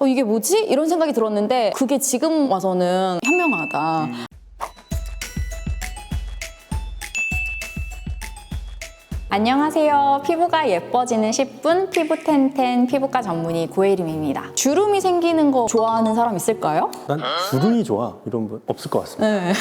이게 뭐지? 이런 생각이 들었는데 그게 지금 와서는 현명하다. 안녕하세요. 피부가 예뻐지는 10분 피부텐텐 피부과 전문의 고혜림입니다. 주름이 생기는 거 좋아하는 사람 있을까요? 난 주름이 좋아 이런 분 없을 것 같습니다. 네.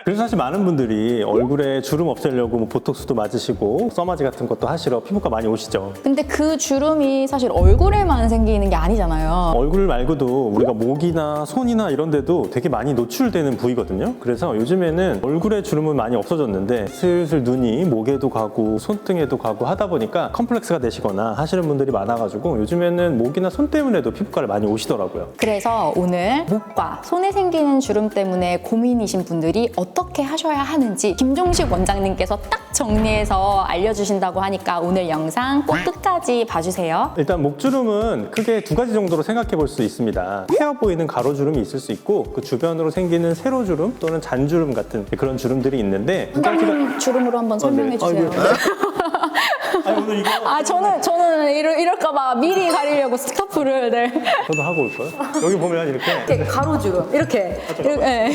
그래서 사실 많은 분들이 얼굴에 주름 없애려고 뭐 보톡스도 맞으시고 써마지 같은 것도 하시러 피부과 많이 오시죠. 근데 그 주름이 사실 얼굴에만 생기는 게 아니잖아요. 얼굴 말고도 우리가 목이나 손이나 이런 데도 되게 많이 노출되는 부위거든요. 그래서 요즘에는 얼굴에 주름은 많이 없어졌는데 슬슬 눈이 목에도 가고 손등에도 가고 하다 보니까 컴플렉스가 되시거나 하시는 분들이 많아가지고 요즘에는 목이나 손 때문에도 피부과를 많이 오시더라고요. 그래서 오늘 목과 손에 생기는 주름 때문에 고민이신 분들이 어떻게 하셔야 하는지 김종식 원장님께서 딱 정리해서 알려주신다고 하니까 오늘 영상 꼭 끝까지 봐주세요. 일단 목주름은 크게 두 가지 정도로 생각해 볼 수 있습니다. 헤어 보이는 가로주름이 있을 수 있고 그 주변으로 생기는 세로주름 또는 잔주름 같은 그런 주름들이 있는데 두 가지가 주름으로 한번 설명해 주세요. 오늘 이거 저는 이럴까봐 미리 가리려고 스카프를 저도 하고 올까요? 여기 보면 이렇게 가로주름 이렇게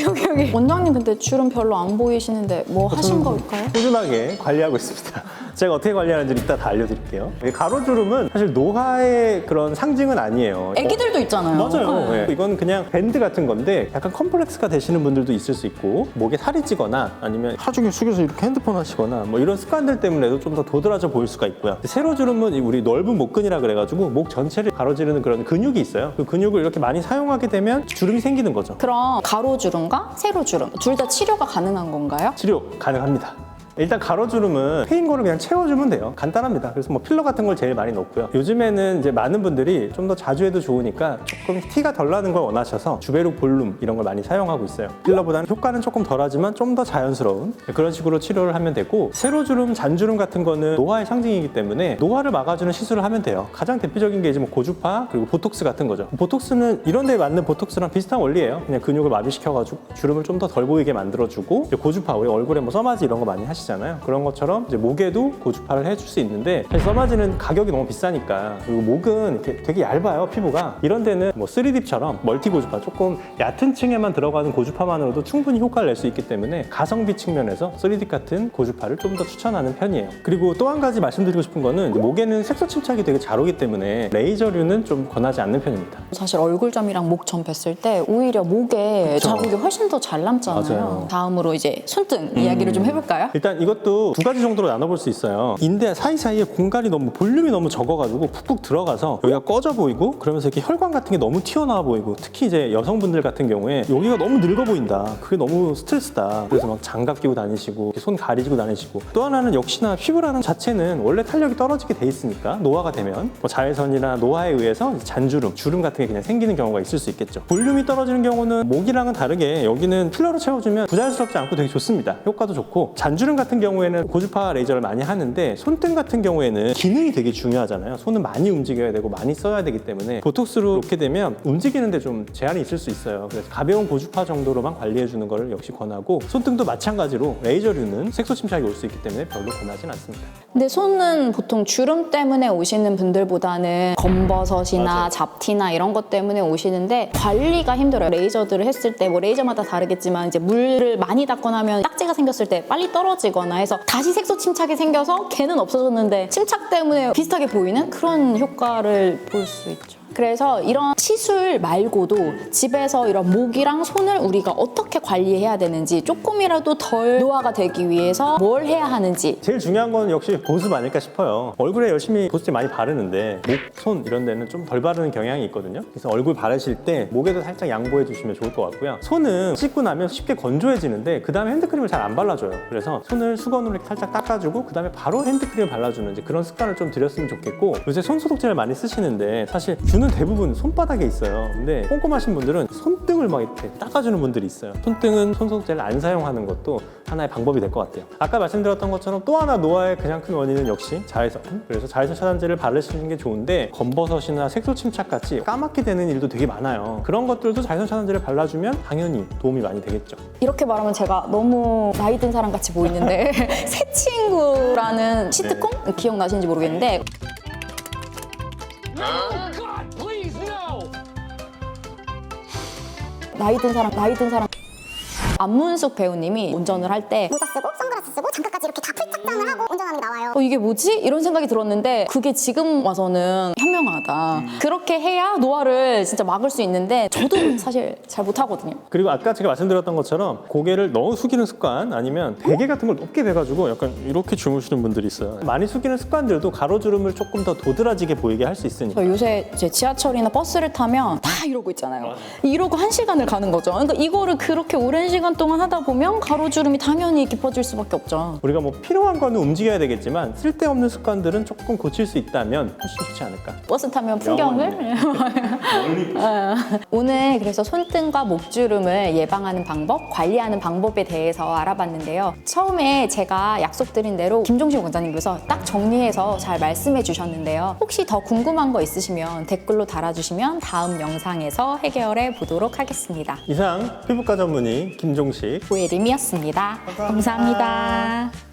여기 원장님 근데 주름 별로 안 보이시는데 뭐 하신 걸까요? 꾸준하게 관리하고 있습니다. 제가 어떻게 관리하는지 이따 다 알려드릴게요. 가로주름은 사실 노화의 그런 상징은 아니에요. 애기들도 있잖아요. 맞아요. 네. 이건 그냥 밴드 같은 건데 약간 컴플렉스가 되시는 분들도 있을 수 있고 목에 살이 찌거나 아니면 하루 종일 숙여서 이렇게 핸드폰 하시거나 뭐 이런 습관들 때문에도 좀 더 도드라져 보일 수가 있고요. 세로주름은 우리 넓은 목근이라 그래가지고 목 전체를 가로지르는 그런 근육이 있어요. 그 근육을 이렇게 많이 사용하게 되면 주름이 생기는 거죠. 그럼 가로주름과 세로주름 둘 다 치료가 가능한 건가요? 치료 가능합니다. 일단 가로주름은 패인 거를 그냥 채워주면 돼요. 간단합니다. 그래서 뭐 필러 같은 걸 제일 많이 넣고요. 요즘에는 이제 많은 분들이 좀 더 자주 해도 좋으니까 조금 티가 덜 나는 걸 원하셔서 주베룩 볼륨 이런 걸 많이 사용하고 있어요. 필러보다는 효과는 조금 덜하지만 좀 더 자연스러운 그런 식으로 치료를 하면 되고, 세로주름, 잔주름 같은 거는 노화의 상징이기 때문에 노화를 막아주는 시술을 하면 돼요. 가장 대표적인 게 이제 뭐 고주파 그리고 보톡스 같은 거죠. 보톡스는 이런 데에 맞는 보톡스랑 비슷한 원리예요. 그냥 근육을 마비시켜가지고 주름을 좀 더 덜 보이게 만들어주고, 고주파 우리 얼굴에 뭐 써마지 이런 거 많이 하시죠. 그런 것처럼 이제 목에도 고주파를 해줄 수 있는데, 사실 써마지는 가격이 너무 비싸니까, 그리고 목은 이렇게 되게 얇아요, 피부가. 이런 데는 뭐 3딥처럼 멀티 고주파, 조금 얕은 층에만 들어가는 고주파만으로도 충분히 효과를 낼 수 있기 때문에 가성비 측면에서 3딥 같은 고주파를 좀 더 추천하는 편이에요. 그리고 또 한 가지 말씀드리고 싶은 거는, 목에는 색소 침착이 되게 잘 오기 때문에 레이저류는 좀 권하지 않는 편입니다. 사실 얼굴점이랑 목점 뵀을 때 오히려 목에 그쵸. 자국이 훨씬 더 잘 남잖아요. 맞아요. 다음으로 이제 손등 이야기를 좀 해볼까요? 일단 이것도 두 가지 정도로 나눠볼 수 있어요. 인대 사이사이에 공간이 너무 볼륨이 너무 적어가지고 푹푹 들어가서 여기가 꺼져 보이고, 그러면서 이렇게 혈관 같은 게 너무 튀어나와 보이고, 특히 이제 여성분들 같은 경우에 여기가 너무 늙어 보인다, 그게 너무 스트레스다, 그래서 막 장갑 끼고 다니시고 손 가리고 다니시고. 또 하나는 역시나 피부라는 자체는 원래 탄력이 떨어지게 돼 있으니까 노화가 되면 뭐 자외선이나 노화에 의해서 잔주름, 주름 같은 게 그냥 생기는 경우가 있을 수 있겠죠. 볼륨이 떨어지는 경우는 목이랑은 다르게 여기는 필러로 채워주면 부자연스럽지 않고 되게 좋습니다. 효과도 좋고, 잔주름 같은 경우에는 고주파 레이저를 많이 하는데, 손등 같은 경우에는 기능이 되게 중요하잖아요. 손은 많이 움직여야 되고 많이 써야 되기 때문에 보톡스로 놓게 되면 움직이는데 좀 제한이 있을 수 있어요. 그래서 가벼운 고주파 정도로만 관리해주는 걸 역시 권하고, 손등도 마찬가지로 레이저류는 색소 침착이 올 수 있기 때문에 별로 권하진 않습니다. 근데 손은 보통 주름 때문에 오시는 분들보다는 검버섯이나 맞아요. 잡티나 이런 것 때문에 오시는데 관리가 힘들어요. 레이저들을 했을 때 뭐 레이저마다 다르겠지만 이제 물을 많이 닿거나 하면 딱지가 생겼을 때 빨리 떨어지거나 해서 다시 색소 침착이 생겨서 걔는 없어졌는데 침착 때문에 비슷하게 보이는 그런 효과를 볼 수 있죠. 그래서 이런 시술 말고도 집에서 이런 목이랑 손을 우리가 어떻게 관리해야 되는지, 조금이라도 덜 노화가 되기 위해서 뭘 해야 하는지. 제일 중요한 건 역시 보습 아닐까 싶어요. 얼굴에 열심히 보습제 많이 바르는데 목, 손 이런 데는 좀 덜 바르는 경향이 있거든요. 그래서 얼굴 바르실 때 목에도 살짝 양보해 주시면 좋을 것 같고요. 손은 씻고 나면 쉽게 건조해지는데 그 다음에 핸드크림을 잘 안 발라줘요. 그래서 손을 수건으로 이렇게 살짝 닦아주고 그 다음에 바로 핸드크림을 발라주는 그런 습관을 좀 들였으면 좋겠고, 요새 손소독제를 많이 쓰시는데 사실 주는 대부분 손바닥에 있어요. 근데 꼼꼼하신 분들은 손등을 막 이렇게 닦아주는 분들이 있어요. 손등은 손소독제를 안 사용하는 것도 하나의 방법이 될 것 같아요. 아까 말씀드렸던 것처럼 또 하나 노화의 가장 큰 원인은 역시 자외선. 그래서 자외선 차단제를 바르시는 게 좋은데, 검버섯이나 색소 침착 같이 까맣게 되는 일도 되게 많아요. 그런 것들도 자외선 차단제를 발라주면 당연히 도움이 많이 되겠죠. 이렇게 말하면 제가 너무 나이 든 사람 같이 보이는데 새 친구라는 시트콤? 기억나시는지 모르겠는데 나이 든 사람 안문숙 배우님이 운전을 할 때 모자 쓰고 선글라스 쓰고 장갑까지 이렇게 다 풀착장을 하고 운전하는 게 나와요. 이게 뭐지? 이런 생각이 들었는데 그게 지금 와서는 현명하다. 그렇게 해야 노화를 진짜 막을 수 있는데 저도 사실 잘 못하거든요. 그리고 아까 제가 말씀드렸던 것처럼 고개를 너무 숙이는 습관 아니면 베개 같은 걸 높게 대가지고 약간 이렇게 주무시는 분들이 있어요. 많이 숙이는 습관들도 가로주름을 조금 더 도드라지게 보이게 할 수 있으니까. 저 요새 이제 지하철이나 버스를 타면 다 이러고 있잖아요. 이러고 1시간을 가는 거죠. 그러니까 이거를 그렇게 오랜 시간 동안 하다 보면 가로주름이 당연히 깊어질 수밖에 없죠. 우리가 뭐 필요한 거는 움직여야 되겠지만 쓸데없는 습관들은 조금 고칠 수 있다면 훨씬 좋지 않을까. 버스 타면 풍경을 오늘 그래서 손등과 목주름을 예방하는 방법, 관리하는 방법에 대해서 알아봤는데요. 처음에 제가 약속드린 대로 김종식 원장님께서 딱 정리해서 잘 말씀해 주셨는데요. 혹시 더 궁금한 거 있으시면 댓글로 달아주시면 다음 영상에서 해결해 보도록 하겠습니다. 이상 피부과 전문의 김종식 고예림이었습니다. 감사합니다.